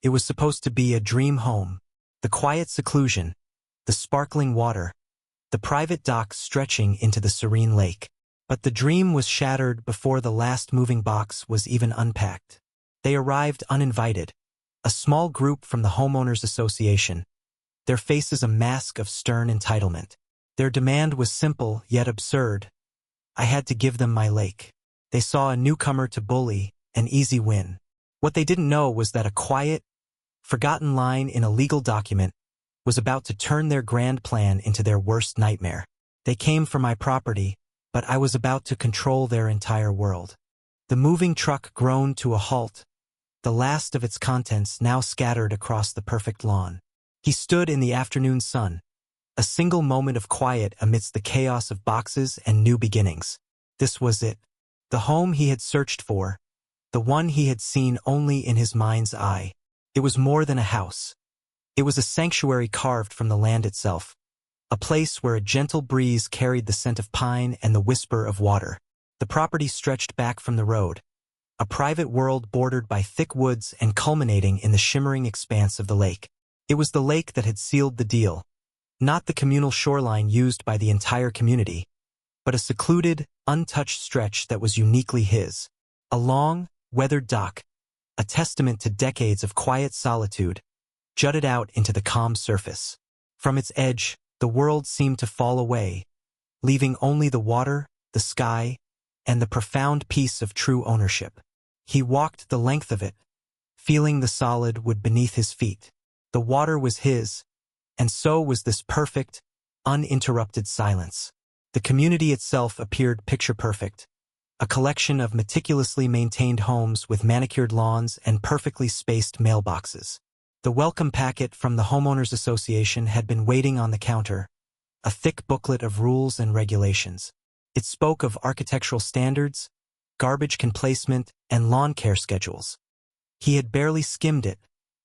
It was supposed to be a dream home. The quiet seclusion, the sparkling water, the private docks stretching into the serene lake. But the dream was shattered before the last moving box was even unpacked. They arrived uninvited, a small group from the Homeowners Association, their faces a mask of stern entitlement. Their demand was simple yet absurd. I had to give them my lake. They saw a newcomer to bully, an easy win. What they didn't know was that a quiet, forgotten line in a legal document was about to turn their grand plan into their worst nightmare. They came for my property, but I was about to control their entire world. The moving truck groaned to a halt, the last of its contents now scattered across the perfect lawn. He stood in the afternoon sun, a single moment of quiet amidst the chaos of boxes and new beginnings. This was it. The home he had searched for, the one he had seen only in his mind's eye. It was more than a house. It was a sanctuary carved from the land itself, a place where a gentle breeze carried the scent of pine and the whisper of water. The property stretched back from the road, a private world bordered by thick woods and culminating in the shimmering expanse of the lake. It was the lake that had sealed the deal, not the communal shoreline used by the entire community, but a secluded, untouched stretch that was uniquely his. A long, weathered dock, a testament to decades of quiet solitude, jutted out into the calm surface. From its edge, the world seemed to fall away, leaving only the water, the sky, and the profound peace of true ownership. He walked the length of it, feeling the solid wood beneath his feet. The water was his, and so was this perfect, uninterrupted silence. The community itself appeared picture-perfect, a collection of meticulously maintained homes with manicured lawns and perfectly spaced mailboxes. The welcome packet from the Homeowners Association had been waiting on the counter, a thick booklet of rules and regulations. It spoke of architectural standards, garbage placement, and lawn care schedules. He had barely skimmed it,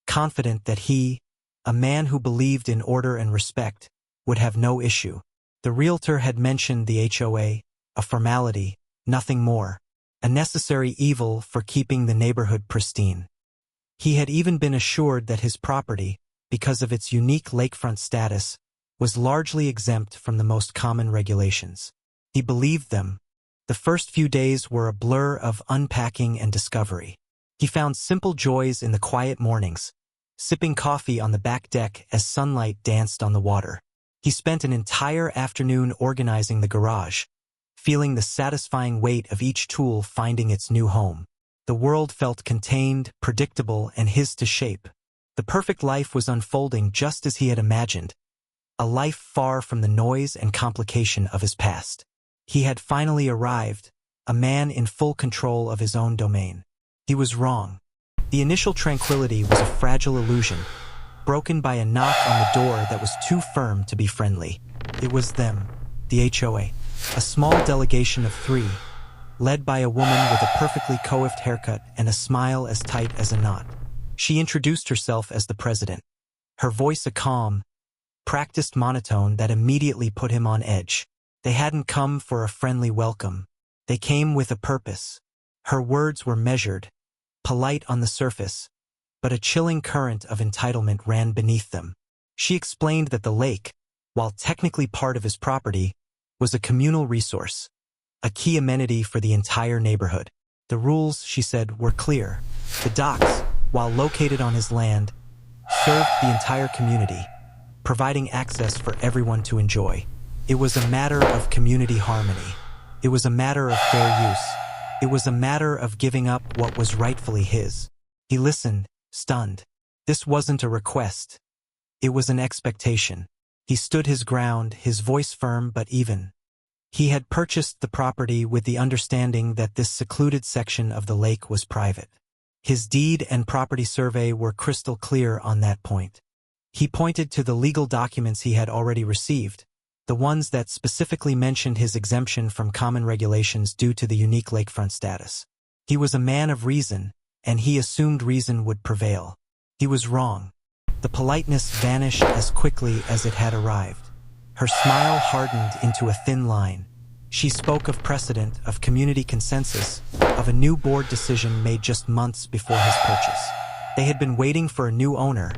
confident that he, a man who believed in order and respect, would have no issue. The realtor had mentioned the HOA, a formality, nothing more, a necessary evil for keeping the neighborhood pristine. He had even been assured that his property, because of its unique lakefront status, was largely exempt from the most common regulations. He believed them. The first few days were a blur of unpacking and discovery. He found simple joys in the quiet mornings, sipping coffee on the back deck as sunlight danced on the water. He spent an entire afternoon organizing the garage, feeling the satisfying weight of each tool finding its new home. The world felt contained, predictable, and his to shape. The perfect life was unfolding just as he had imagined, a life far from the noise and complication of his past. He had finally arrived, a man in full control of his own domain. He was wrong. The initial tranquility was a fragile illusion, broken by a knock on the door that was too firm to be friendly. It was them, the HOA, a small delegation of 3, led by a woman with a perfectly coiffed haircut and a smile as tight as a knot. She introduced herself as the president, her voice a calm, practiced monotone that immediately put him on edge. They hadn't come for a friendly welcome. They came with a purpose. Her words were measured, polite on the surface, but a chilling current of entitlement ran beneath them. She explained that the lake, while technically part of his property, was a communal resource, a key amenity for the entire neighborhood. The rules, she said, were clear. The docks, while located on his land, served the entire community, providing access for everyone to enjoy. It was a matter of community harmony. It was a matter of fair use. It was a matter of giving up what was rightfully his. He listened, stunned. This wasn't a request. It was an expectation. He stood his ground, his voice firm but even. He had purchased the property with the understanding that this secluded section of the lake was private. His deed and property survey were crystal clear on that point. He pointed to the legal documents he had already received, the ones that specifically mentioned his exemption from common regulations due to the unique lakefront status. He was a man of reason, and he assumed reason would prevail. He was wrong. The politeness vanished as quickly as it had arrived. Her smile hardened into a thin line. She spoke of precedent, of community consensus, of a new board decision made just months before his purchase. They had been waiting for a new owner,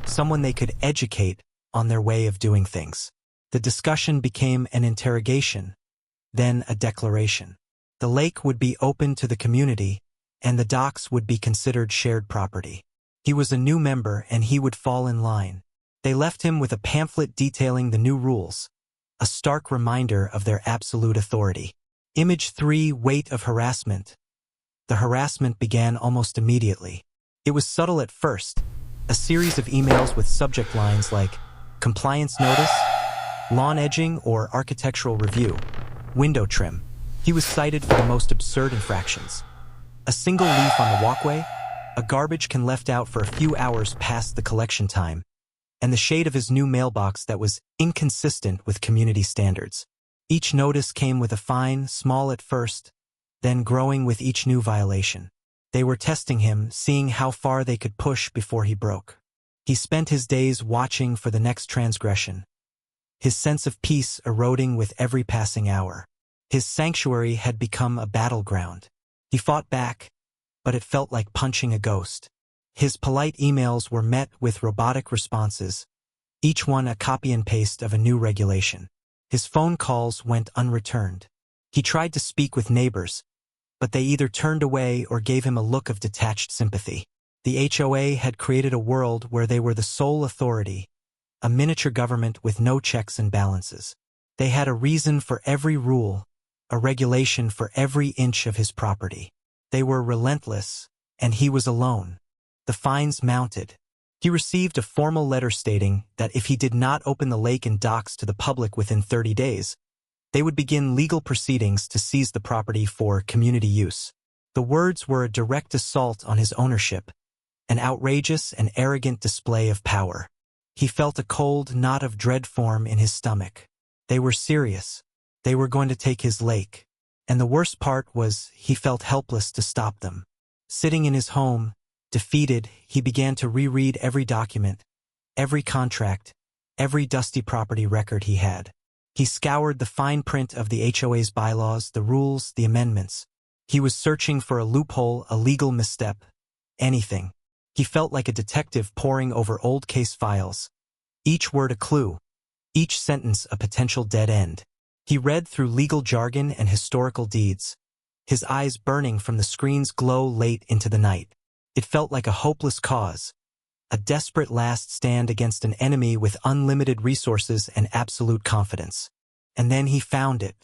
someone they could educate on their way of doing things. The discussion became an interrogation, then a declaration. The lake would be open to the community, and the docks would be considered shared property. He was a new member, and he would fall in line. They left him with a pamphlet detailing the new rules, a stark reminder of their absolute authority. Image 3: Weight of harassment. The harassment began almost immediately. It was subtle at first, a series of emails with subject lines like compliance notice, lawn edging or architectural review, window trim. He was cited for the most absurd infractions. A single leaf on the walkway, a garbage can left out for a few hours past the collection time, and the shade of his new mailbox that was inconsistent with community standards. Each notice came with a fine, small at first, then growing with each new violation. They were testing him, seeing how far they could push before he broke. He spent his days watching for the next transgression, his sense of peace eroding with every passing hour. His sanctuary had become a battleground. He fought back, but it felt like punching a ghost. His polite emails were met with robotic responses, each one a copy and paste of a new regulation. His phone calls went unreturned. He tried to speak with neighbors, but they either turned away or gave him a look of detached sympathy. The HOA had created a world where they were the sole authority, a miniature government with no checks and balances. They had a reason for every rule, a regulation for every inch of his property. They were relentless, and he was alone. The fines mounted. He received a formal letter stating that if he did not open the lake and docks to the public within 30 days, they would begin legal proceedings to seize the property for community use. The words were a direct assault on his ownership, an outrageous and arrogant display of power. He felt a cold knot of dread form in his stomach. They were serious. They were going to take his lake. And the worst part was he felt helpless to stop them. Sitting in his home, defeated, he began to reread every document, every contract, every dusty property record he had. He scoured the fine print of the HOA's bylaws, the rules, the amendments. He was searching for a loophole, a legal misstep, anything. He felt like a detective poring over old case files, each word a clue, each sentence a potential dead end. He read through legal jargon and historical deeds, his eyes burning from the screen's glow late into the night. It felt like a hopeless cause, a desperate last stand against an enemy with unlimited resources and absolute confidence. And then he found it.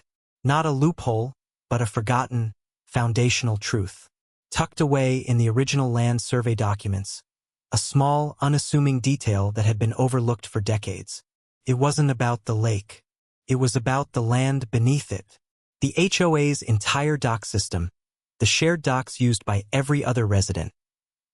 Not a loophole, but a forgotten, foundational truth. Tucked away in the original land survey documents, a small, unassuming detail that had been overlooked for decades. It wasn't about the lake. It was about the land beneath it. The HOA's entire dock system, the shared docks used by every other resident,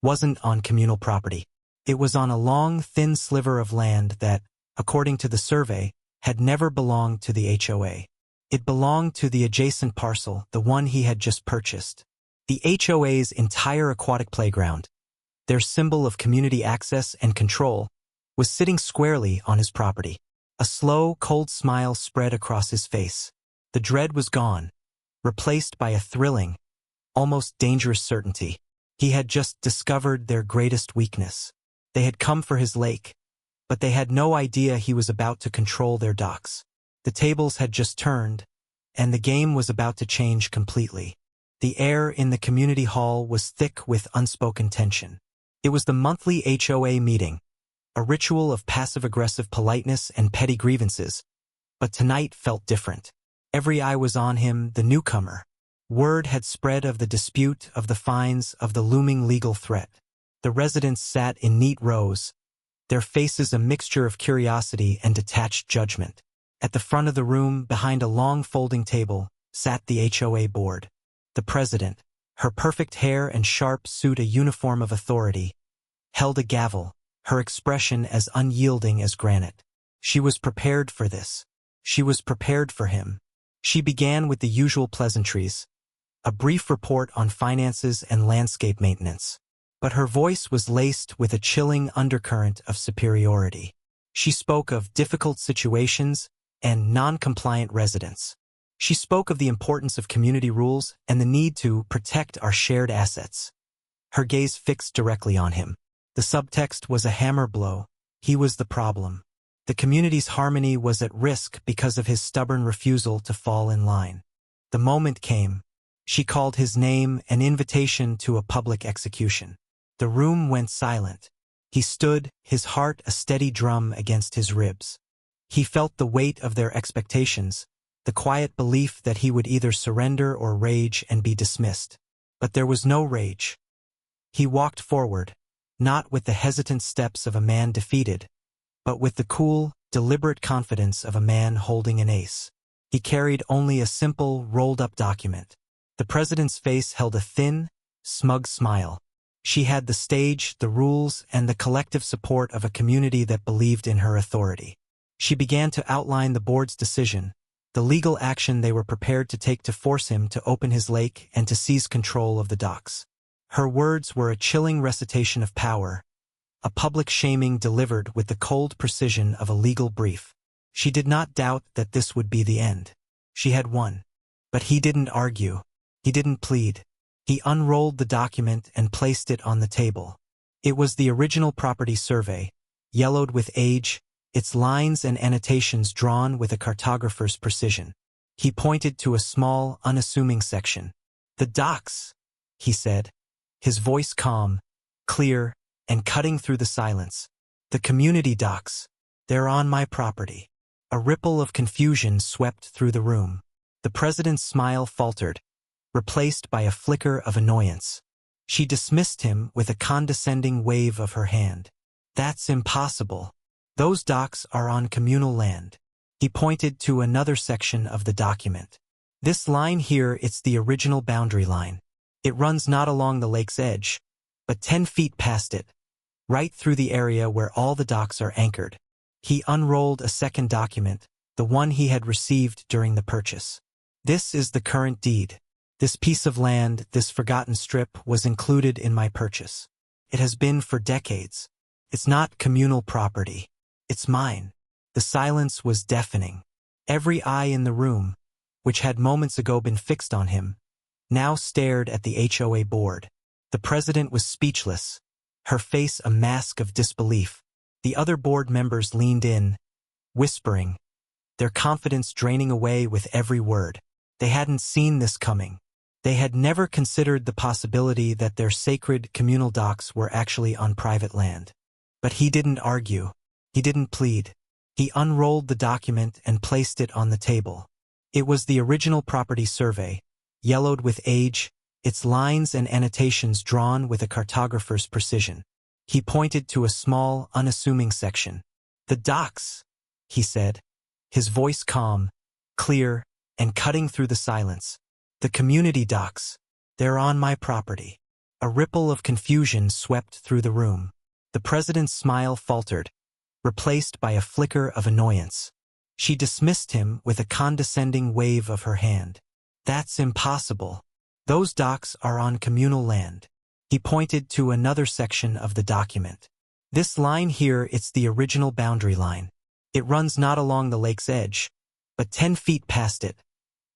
wasn't on communal property. It was on a long, thin sliver of land that, according to the survey, had never belonged to the HOA. It belonged to the adjacent parcel, the one he had just purchased. The HOA's entire aquatic playground, their symbol of community access and control, was sitting squarely on his property. A slow, cold smile spread across his face. The dread was gone, replaced by a thrilling, almost dangerous certainty. He had just discovered their greatest weakness. They had come for his lake, but they had no idea he was about to control their docks. The tables had just turned, and the game was about to change completely. The air in the community hall was thick with unspoken tension. It was the monthly HOA meeting, a ritual of passive-aggressive politeness and petty grievances, but tonight felt different. Every eye was on him, the newcomer. Word had spread of the dispute, of the fines, of the looming legal threat. The residents sat in neat rows, their faces a mixture of curiosity and detached judgment. At the front of the room, behind a long folding table, sat the HOA board. The president, her perfect hair and sharp suit a uniform of authority, held a gavel, her expression as unyielding as granite. She was prepared for this. She was prepared for him. She began with the usual pleasantries, a brief report on finances and landscape maintenance. But her voice was laced with a chilling undercurrent of superiority. She spoke of difficult situations and non-compliant residents. She spoke of the importance of community rules and the need to protect our shared assets. Her gaze fixed directly on him. The subtext was a hammer blow. He was the problem. The community's harmony was at risk because of his stubborn refusal to fall in line. The moment came. She called his name, an invitation to a public execution. The room went silent. He stood, his heart a steady drum against his ribs. He felt the weight of their expectations, the quiet belief that he would either surrender or rage and be dismissed. But there was no rage. He walked forward, not with the hesitant steps of a man defeated, but with the cool, deliberate confidence of a man holding an ace. He carried only a simple, rolled-up document. The president's face held a thin, smug smile. She had the stage, the rules, and the collective support of a community that believed in her authority. She began to outline the board's decision, the legal action they were prepared to take to force him to open his lake and to seize control of the docks. Her words were a chilling recitation of power, a public shaming delivered with the cold precision of a legal brief. She did not doubt that this would be the end. She had won. But he didn't argue. He didn't plead. He unrolled the document and placed it on the table. It was the original property survey, yellowed with age, its lines and annotations drawn with a cartographer's precision. He pointed to a small, unassuming section. "The docks," he said, his voice calm, clear, and cutting through the silence. "The community docks. They're on my property." A ripple of confusion swept through the room. The president's smile faltered, replaced by a flicker of annoyance. She dismissed him with a condescending wave of her hand. "That's impossible. Those docks are on communal land." He pointed to another section of the document. "This line here, it's the original boundary line. It runs not along the lake's edge, but 10 feet past it, right through the area where all the docks are anchored." He unrolled a second document, the one he had received during the purchase. "This is the current deed. This piece of land, this forgotten strip, was included in my purchase. It has been for decades. It's not communal property. It's mine." The silence was deafening. Every eye in the room, which had moments ago been fixed on him, now stared at the HOA board. The president was speechless, her face a mask of disbelief. The other board members leaned in, whispering, their confidence draining away with every word. They hadn't seen this coming. They had never considered the possibility that their sacred communal docks were actually on private land. But he didn't argue. He didn't plead. He unrolled the document and placed it on the table. It was the original property survey, yellowed with age, its lines and annotations drawn with a cartographer's precision. He pointed to a small, unassuming section. "The docks," he said, his voice calm, clear, and cutting through the silence. "The community docks. They're on my property." A ripple of confusion swept through the room. The president's smile faltered, replaced by a flicker of annoyance. She dismissed him with a condescending wave of her hand. "That's impossible. Those docks are on communal land." He pointed to another section of the document. "This line here, it's the original boundary line. It runs not along the lake's edge, but 10 feet past it,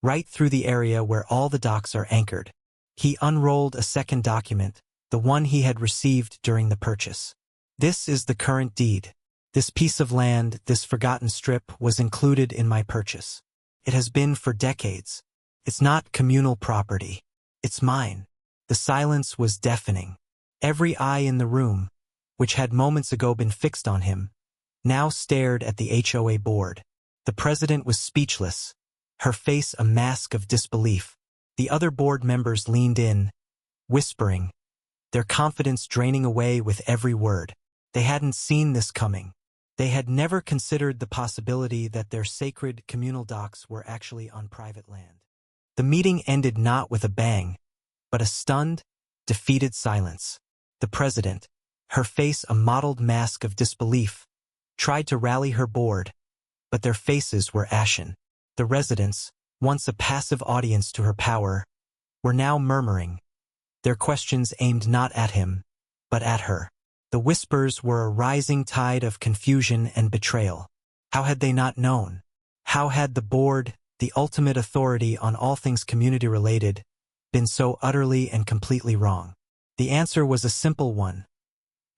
right through the area where all the docks are anchored." He unrolled a second document, the one he had received during the purchase. "This is the current deed. This piece of land, this forgotten strip, was included in my purchase. It has been for decades. It's not communal property. It's mine." The silence was deafening. Every eye in the room, which had moments ago been fixed on him, now stared at the HOA board. The president was speechless, her face a mask of disbelief. The other board members leaned in, whispering, their confidence draining away with every word. They hadn't seen this coming. They had never considered the possibility that their sacred communal docks were actually on private land. The meeting ended not with a bang, but a stunned, defeated silence. The president, her face a mottled mask of disbelief, tried to rally her board, but their faces were ashen. The residents, once a passive audience to her power, were now murmuring, their questions aimed not at him, but at her. The whispers were a rising tide of confusion and betrayal. How had they not known? How had the board, the ultimate authority on all things community-related, been so utterly and completely wrong? The answer was a simple one.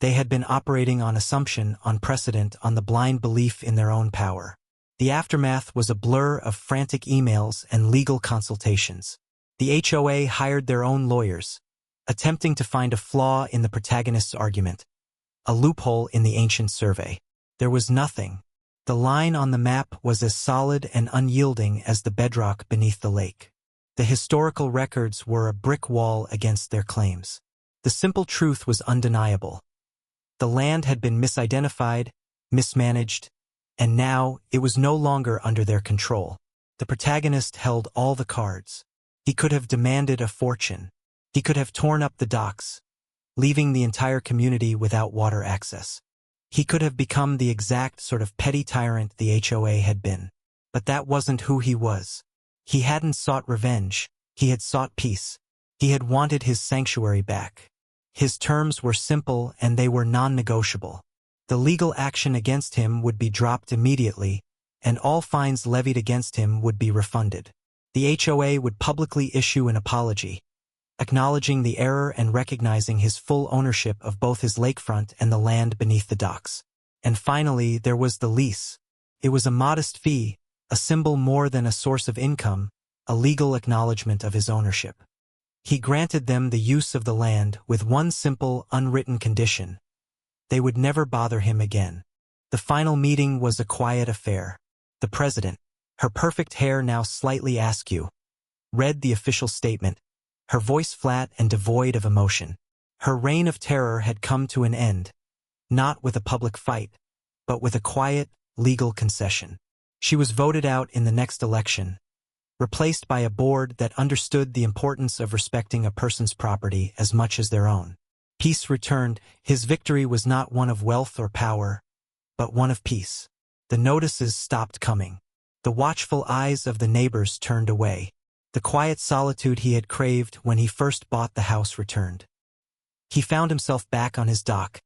They had been operating on assumption, on precedent, on the blind belief in their own power. The aftermath was a blur of frantic emails and legal consultations. The HOA hired their own lawyers, attempting to find a flaw in the protagonist's argument, a loophole in the ancient survey. There was nothing. The line on the map was as solid and unyielding as the bedrock beneath the lake. The historical records were a brick wall against their claims. The simple truth was undeniable. The land had been misidentified, mismanaged, and now it was no longer under their control. The protagonist held all the cards. He could have demanded a fortune. He could have torn up the docks, leaving the entire community without water access. He could have become the exact sort of petty tyrant the HOA had been. But that wasn't who he was. He hadn't sought revenge. He had sought peace. He had wanted his sanctuary back. His terms were simple and they were non-negotiable. The legal action against him would be dropped immediately, and all fines levied against him would be refunded. The HOA would publicly issue an apology, acknowledging the error and recognizing his full ownership of both his lakefront and the land beneath the docks. And finally, there was the lease. It was a modest fee, a symbol more than a source of income, a legal acknowledgement of his ownership. He granted them the use of the land with one simple, unwritten condition. They would never bother him again. The final meeting was a quiet affair. The president, her perfect hair now slightly askew, read the official statement, her voice flat and devoid of emotion. Her reign of terror had come to an end, not with a public fight, but with a quiet, legal concession. She was voted out in the next election, replaced by a board that understood the importance of respecting a person's property as much as their own. Peace returned. His victory was not one of wealth or power, but one of peace. The notices stopped coming. The watchful eyes of the neighbors turned away. The quiet solitude he had craved when he first bought the house returned. He found himself back on his dock,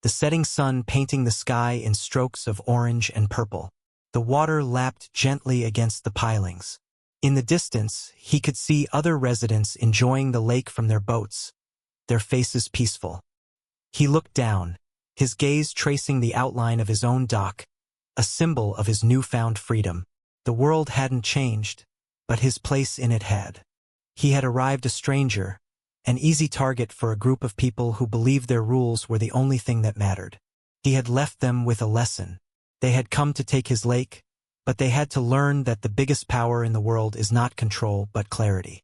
the setting sun painting the sky in strokes of orange and purple. The water lapped gently against the pilings. In the distance, he could see other residents enjoying the lake from their boats, their faces peaceful. He looked down, his gaze tracing the outline of his own dock, a symbol of his newfound freedom. The world hadn't changed, but his place in it had. He had arrived a stranger, an easy target for a group of people who believed their rules were the only thing that mattered. He had left them with a lesson. They had come to take his lake, but they had to learn that the biggest power in the world is not control but clarity.